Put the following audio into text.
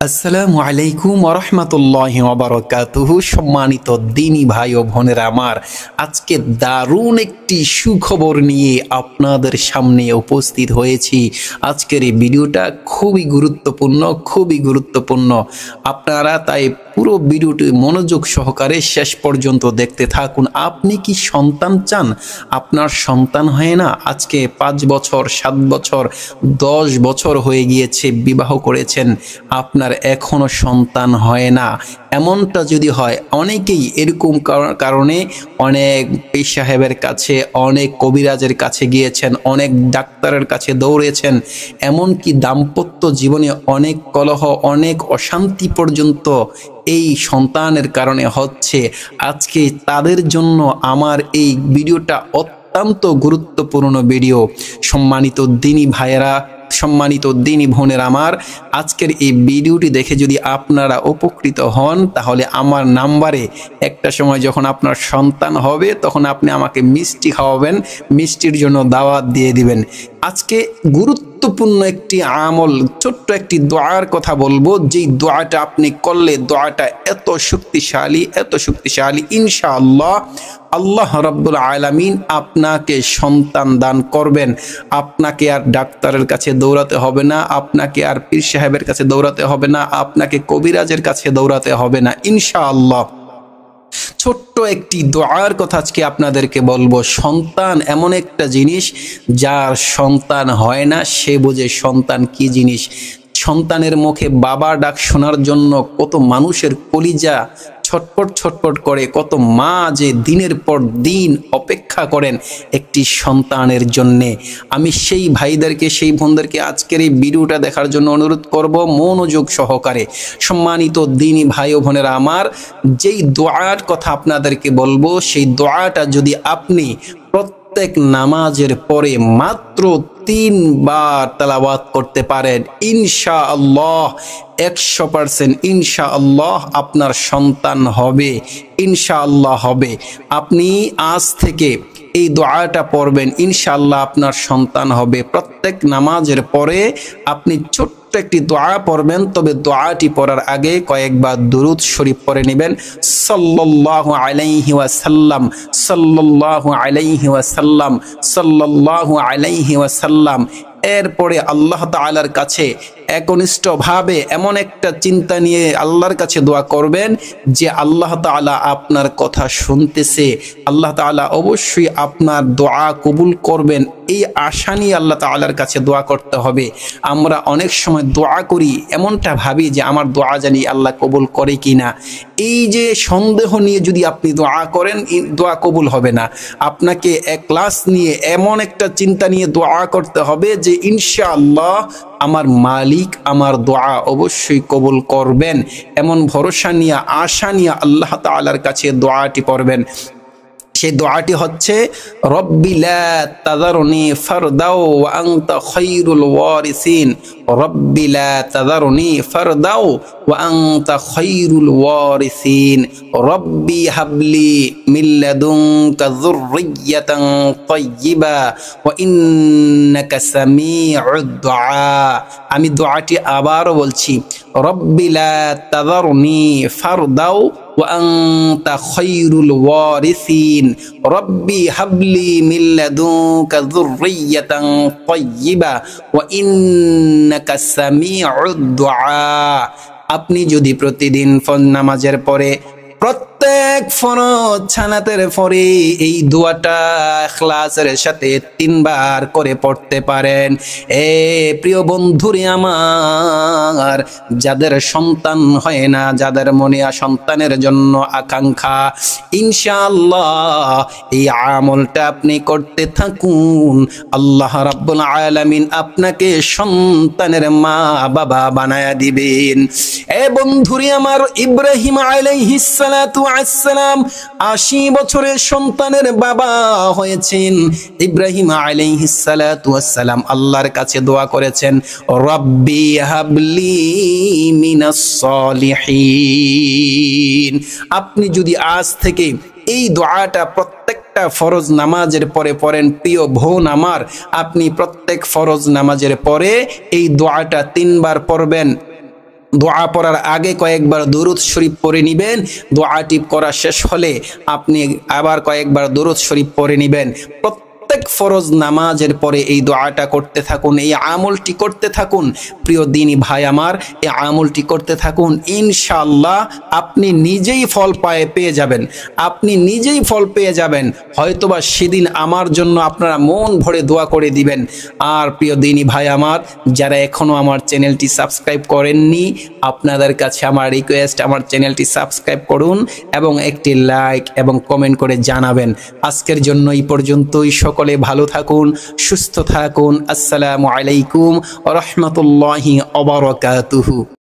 আসসালামু আলাইকুম ওয়া রাহমাতুল্লাহি ওয়া বারাকাতুহু। সম্মানিত দিনী ভাই ও বোনেরা আমার, আজকে দারুণ একটি সুখবর নিয়ে আপনাদের সামনে উপস্থিত হয়েছি। আজকের এই ভিডিওটা খুবই গুরুত্বপূর্ণ। আপনারা তাই পুরো ভিডিওটি মনোযোগ সহকারে শেষ পর্যন্ত দেখতে থাকুন। আপনি কি সন্তান চান? আপনার সন্তান হয় না? আজকে 5 বছর, 7 বছর, 10 বছর হয়ে গিয়েছে, বিবাহ করেছেন, আপনার এখনো সন্তান হয় না। এমনটা যদি হয়, অনেকেই এরকম কারণে অনেক পীর সাহেবের কাছে, অনেক কবিরাজের কাছে গিয়েছেন, অনেক ডাক্তারের কাছে দৌড়েছেন, এমনকি দাম্পত্য জীবনে অনেক কলহ, অনেক অশান্তি পর্যন্ত এই সন্তানের কারণে হচ্ছে। আজকে তাদের জন্য আমার এই ভিডিওটা অত্যন্ত গুরুত্বপূর্ণ ভিডিও। সম্মানিত দিনী ভাইয়েরা, সম্মানিত দিনী বোনেরা আমার, আজকের এই ভিডিওটি দেখে যদি আপনারা উপকৃত হন, তাহলে আমার নাম্বারে একটা সময় যখন আপনার সন্তান হবে, তখন আপনি আমাকে মিষ্টি খাওয়াবেন, মিষ্টির জন্য দাওয়াত দিয়ে দিবেন। আজকে গুরুত্বপূর্ণ একটি আমল, ছোট্ট একটি দোয়ার কথা বলবো, যেই দোয়াটা আপনি করলে দোয়াটা এত শক্তিশালী, ইনশাআল্লাহ আল্লাহ রাব্বুল আলামিন আপনাকে সন্তান দান করবেন। আপনাকে আর ডাক্তারের কাছে দৌড়াতে হবে না, আপনাকে আর পীর সাহেবের কাছে দৌড়াতে হবে না, আপনাকে কবিরাজের কাছে দৌড়াতে হবে না, ইনশাআল্লাহ। ছোট্ট একটি দোয়ার কথা আজকে আপনাদেরকে বলবো। সন্তান এমন একটা জিনিস, যার সন্তান হয় না সে বোঝে সন্তান কি জিনিস। সন্তানের মুখে বাবা ডাক শোনার জন্য কত মানুষের কলিজা ছটপট করে, কত মা যে দিনের পর দিন অপেক্ষা করেন একটি সন্তানের জন্যে। আমি সেই ভাইদেরকে, সেই বোনদেরকে আজকের এই ভিডিওটা দেখার জন্য অনুরোধ করব মনোযোগ সহকারে। সম্মানিত দিনী ভাই ও বোনেরা আমার, যেই দোয়ার কথা আপনাদেরকে বলবো, সেই দোয়াটা যদি আপনি প্রত্যেক নামাজের পরে মাত্র 3 বার তেলাওয়াত করতে পারেন, ইনশাআল্লাহ 100% ইনশাআল্লাহ আপনার সন্তান হবে, ইনশাআল্লাহ হবে। আপনি আজ থেকে এই দোয়াটা পড়বেন, ইনশাআল্লাহ আপনার সন্তান হবে। প্রত্যেক নামাজের পরে আপনি ছোট্ট একটি দোয়া পড়বেন, তবে দোয়াটি পড়ার আগে কয়েকবার দুরূদ শরীফ পড়ে নেবেন। সাল্লাল্লাহু আলাইহি ওয়াসাল্লাম, সাল্লাল্লাহু আলাইহি ওয়াসাল্লাম, সাল্লাল্লাহু আলাইহি ওয়াসাল্লাম। এরপরে আল্লাহ তাআলার কাছে একনিষ্ঠভাবে এমন একটা চিন্তা নিয়ে আল্লাহর কাছে দোয়া করবেন যে আল্লাহ তাআলা আপনার কথা শুনতেছে, আল্লাহ তাআলা অবশ্যই আপনার দোয়া কবুল করবেন, এই আশা নিয়ে আল্লাহ তাআলার কাছে দোয়া করতে হবে। আমরা অনেক সময় দোয়া করি, এমনটা ভাবি যে আমার দোয়া জানি আল্লাহ কবুল করে কিনা। এই যে সন্দেহ নিয়ে যদি আপনি দোয়া করেন, দোয়া কবুল হবে না। আপনাকে ইখলাস নিয়ে এমন একটা চিন্তা নিয়ে দোয়া করতে হবে যে ইনশাআল্লাহ আমার মালিক আমার দোয়া অবশ্যই কবুল করবেন। এমন ভরসা নিয়ে, আশা নিয়ে আল্লাহ তাআলার কাছে দোয়াটি পড়বেন। সেই দোয়াটি হচ্ছে, রব্বি লা তাযারনি ফারদাও ওয়া আনতা খায়রুল ওয়ারিসিন, রব্বি লা তাযারনি ফারদাও ওয়া আনতা খায়রুল ওয়ারিসিন, রব্বি হাবলি মিন লাদুনকা যুররিয়াতান তাইয়্যিবা ওয়া ইন্নাকা সামিউদ দুআ। আমি দোয়াটি আবারও বলছি, রব্বি লা তাযারনি ফারদাও ওয়া আনতা খায়রুল ওয়ারিসিন, রব্বি হাবলি মিন লাদুনকা যুররিয়াতান তাইয়্যিবা ওয়া ইন্নাকা সামিউদ দুআ। আপনি যদি প্রতিদিন ফরজ নামাজের পরে, প্রত্যেক ফরজ সালাতের পরে এই দোয়াটা ইখলাসের সাথে 3 বার করে পড়তে পারেন, এ প্রিয় বন্ধুরে আমার, যাদের সন্তান হয় না, যাদের মনে সন্তানের জন্য আকাঙ্ক্ষা, ইনশাআল্লাহ এই আমলটা আপনি করতে থাকুন। আল্লাহ রাব্বুল আলামিন আপনাকে সন্তানের মা বাবা বানায়া দিবেন। এ বন্ধুরে আমার, ইব্রাহিম আলাইহিস সালাতু আসসালাম 80 বছরের সন্তানের বাবা হয়েছেন। ইব্রাহিম আলাইহিস সালাতু আসসালাম আল্লাহর কাছে দোয়া করেছেন, রব্বি হাবলি মিনাস সলিহিন। আপনি যদি আজ থেকে এই দোয়াটা প্রত্যেকটা ফরজ নামাজের পরে পড়েন, প্রিয় বোন আমার, আপনি প্রত্যেক ফরজ নামাজের পরে এই দোয়াটা 3 বার পড়বেন। দোয়া পড়ার আগে কয়েকবার দরুদ শরীফ পড়ে নেবেন। দোয়াটি করা শেষ হলে আপনি আবার কয়েকবার দরুদ শরীফ পড়ে নেবেন। প্রত্যেক ফরজ নামাজের পরে এই দোয়াটা করতে থাকুন, এই আমলটি করতে থাকুন। প্রিয় দিনী ভাই আমার, এই আমলটি করতে থাকুন। ইনশাআল্লাহ আপনি নিজেই ফল পেয়ে যাবেন, আপনি নিজেই ফল পেয়ে যাবেন। হয়তোবা সেদিন আমার জন্য আপনারা মন ভরে দোয়া করে দিবেন। আর প্রিয় দিনী ভাই আমার, যারা এখনও আমার চ্যানেলটি সাবস্ক্রাইব করেননি, আপনাদের কাছে আমার রিকোয়েস্ট, আমার চ্যানেলটি সাবস্ক্রাইব করুন এবং একটি লাইক এবং কমেন্ট করে জানাবেন। আজকের জন্য এই পর্যন্তই। সকলে ভালো থাকুন, সুস্থ থাকুন। আসসালামু আলাইকুম ওয়া রাহমাতুল্লাহি ওয়া বারাকাতুহু।